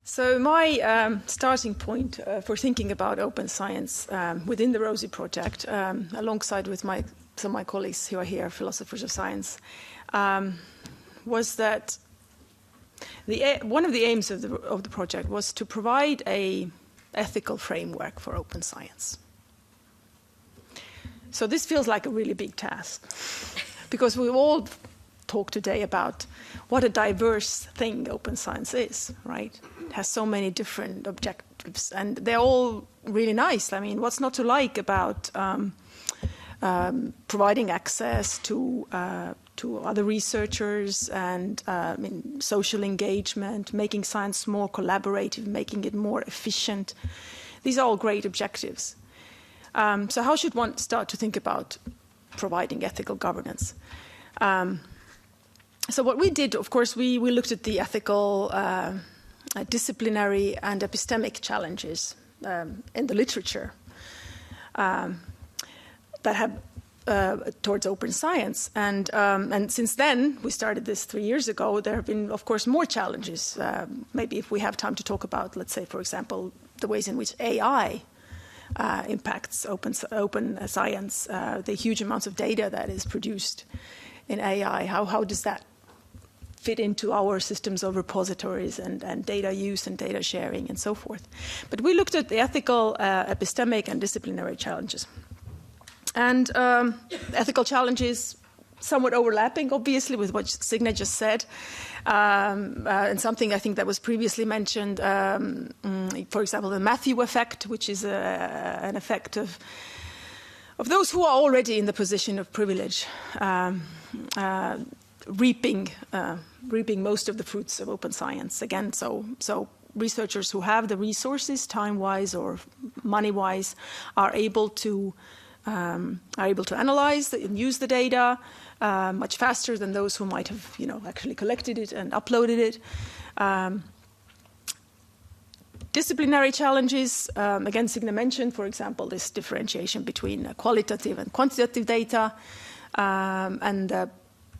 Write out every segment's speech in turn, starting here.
So my starting point for thinking about open science within the ROSiE project, alongside with some of my colleagues who are here, philosophers of science, was that one of the aims of the project was to provide an ethical framework for open science. So this feels like a really big task, because we all talk today about what a diverse thing open science is, right? It has so many different objectives, and they're all really nice. I mean, what's not to like about providing access to other researchers and social engagement, making science more collaborative, making it more efficient. These are all great objectives. So how should one start to think about providing ethical governance? So what we did, of course, we looked at the ethical, disciplinary and epistemic challenges in the literature that have towards open science. And since then, we started this 3 years ago, there have been, of course, more challenges. Maybe if we have time to talk about, let's say, for example, the ways in which AI impacts open science, the huge amounts of data that is produced in AI, how does that fit into our systems of repositories and data use and data sharing and so forth. But we looked at the ethical, epistemic and disciplinary challenges. And ethical challenges somewhat overlapping, obviously, with what Signe just said, and something I think that was previously mentioned, for example, the Matthew effect, which is an effect of those who are already in the position of privilege, reaping most of the fruits of open science. Again, so researchers who have the resources, time-wise or money-wise, are able to analyze and use the data much faster than those who might have, actually collected it and uploaded it. Disciplinary challenges, again, Signe mentioned, for example, this differentiation between qualitative and quantitative data, and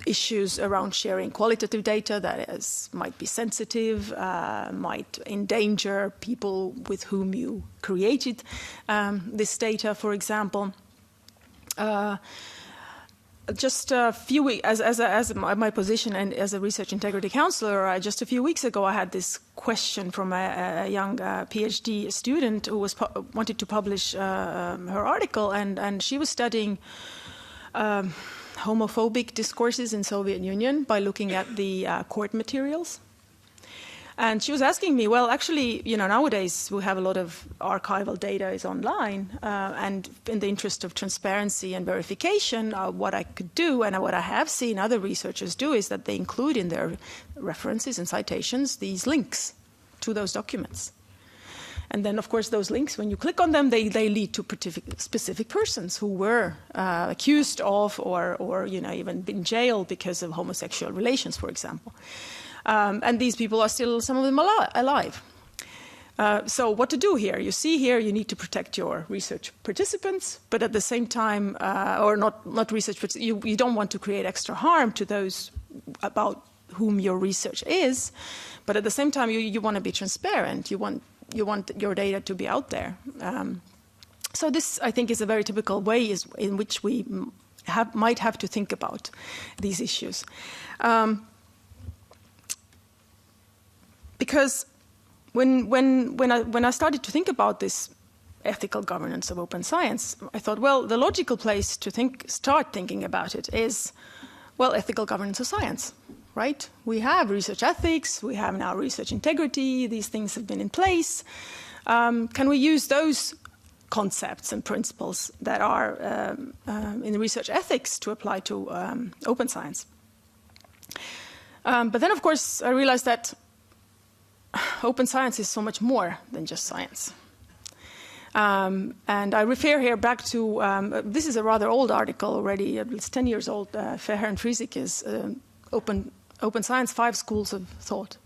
issues around sharing qualitative data that might be sensitive, might endanger people with whom you created this data, for example. Just a few weeks, as my position and as a research integrity counselor, just a few weeks ago, I had this question from a young PhD student who wanted to publish her article, and she was studying homophobic discourses in Soviet Union by looking at the court materials. And she was asking me, well, actually, nowadays we have a lot of archival data is online, and in the interest of transparency and verification, what I could do, and what I have seen other researchers do, is that they include in their references and citations these links to those documents. And then, of course, those links, when you click on them, they lead to specific persons who were accused of or even in jail because of homosexual relations, for example. And these people are still, some of them, alive. So what to do here? You see here, you need to protect your research participants, but at the same time, or not research, but you don't want to create extra harm to those about whom your research is. But at the same time, you want to be transparent. You want your data to be out there. So this, I think, is a very typical way in which we might have to think about these issues. Because when I started to think about this ethical governance of open science, I thought, well, the logical place to start thinking about it is, well, ethical governance of science, right? We have research ethics, we have now research integrity, these things have been in place. Can we use those concepts and principles that are in research ethics to apply to open science? But then, of course, I realized that open science is so much more than just science. And I refer here back to, this is a rather old article already, it's 10 years old, Verheer and Friesike's Open Science, 5 Schools of Thought,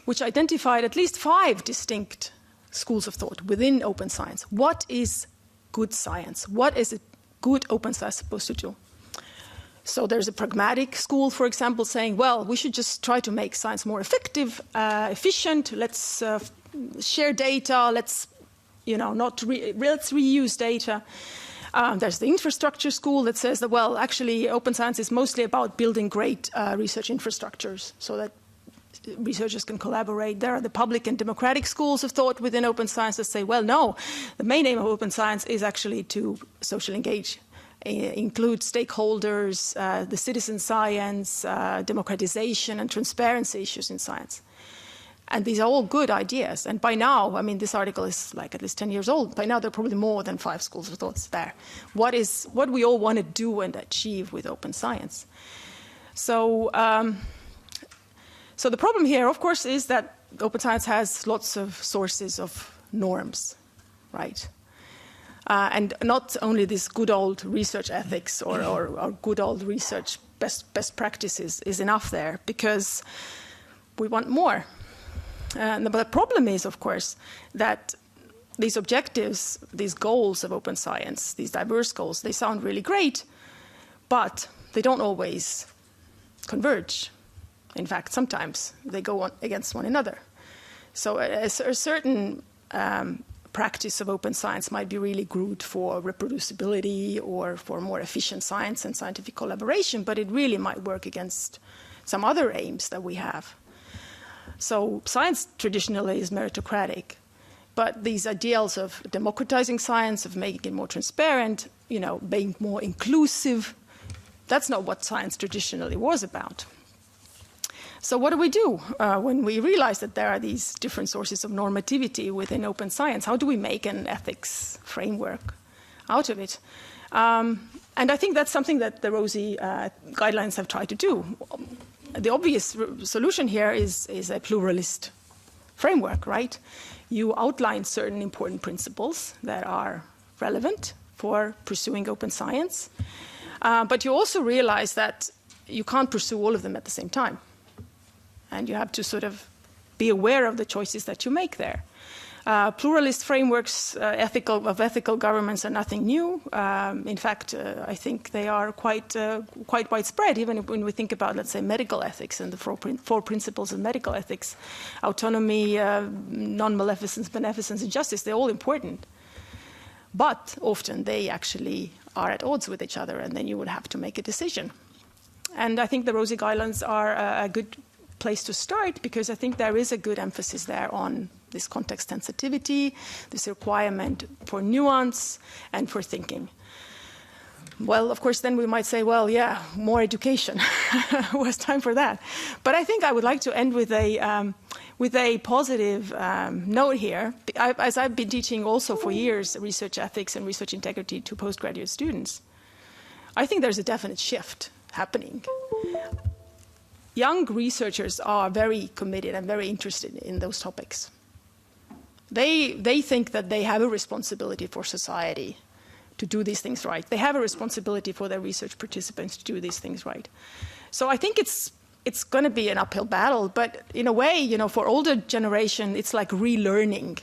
which identified at least 5 distinct schools of thought within open science. What is good science? What is a good open science supposed to do? So there's a pragmatic school, for example, saying, well, we should just try to make science more effective, efficient. Let's share data. Let's, let's reuse data. There's the infrastructure school that says that, well, actually, open science is mostly about building great research infrastructures so that researchers can collaborate. There are the public and democratic schools of thought within open science that say, well, no, the main aim of open science is actually to socially engage, include stakeholders, the citizen science, democratization and transparency issues in science. And these are all good ideas. And by now, I mean, this article is like at least 10 years old. By now, there are probably more than 5 schools of thoughts there. What we all want to do and achieve with open science. So, so the problem here, of course, is that open science has lots of sources of norms, right? And not only this good old research ethics or good old research best practices is enough there, because we want more. But the problem is, of course, that these objectives, these goals of open science, these diverse goals, they sound really great, but they don't always converge. In fact, sometimes they go on against one another. So a certain practice of open science might be really good for reproducibility or for more efficient science and scientific collaboration, but it really might work against some other aims that we have. So science traditionally is meritocratic, but these ideals of democratizing science, of making it more transparent, being more inclusive, that's not what science traditionally was about. So what do we do when we realize that there are these different sources of normativity within open science? How do we make an ethics framework out of it? And I think that's something that the ROSiE guidelines have tried to do. The obvious solution here is a pluralist framework, right? You outline certain important principles that are relevant for pursuing open science, but you also realize that you can't pursue all of them at the same time. And you have to sort of be aware of the choices that you make there. Pluralist frameworks of ethical governments are nothing new. In fact, I think they are quite widespread, even when we think about, let's say, medical ethics and the four principles of medical ethics: autonomy, non-maleficence, beneficence, and justice. They're all important. But often they actually are at odds with each other, and then you would have to make a decision. And I think the ROSiE guidelines are a good place to start, because I think there is a good emphasis there on this context sensitivity, this requirement for nuance and for thinking. Well, of course, then we might say, well, yeah, more education. Who has time for that? But I think I would like to end with a positive note here. As I've been teaching also for years research ethics and research integrity to postgraduate students, I think there's a definite shift happening. Young researchers are very committed and very interested in those topics. They think that they have a responsibility for society to do these things right. They have a responsibility for their research participants to do these things right. So I think it's going to be an uphill battle, but in a way, for older generation, it's like relearning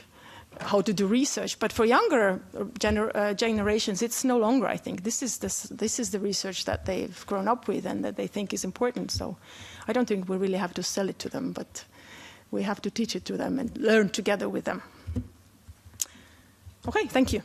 how to do research. But for younger generations, it's no longer, I think. This is the research that they've grown up with and that they think is important. So I don't think we really have to sell it to them, but we have to teach it to them and learn together with them. Okay, thank you.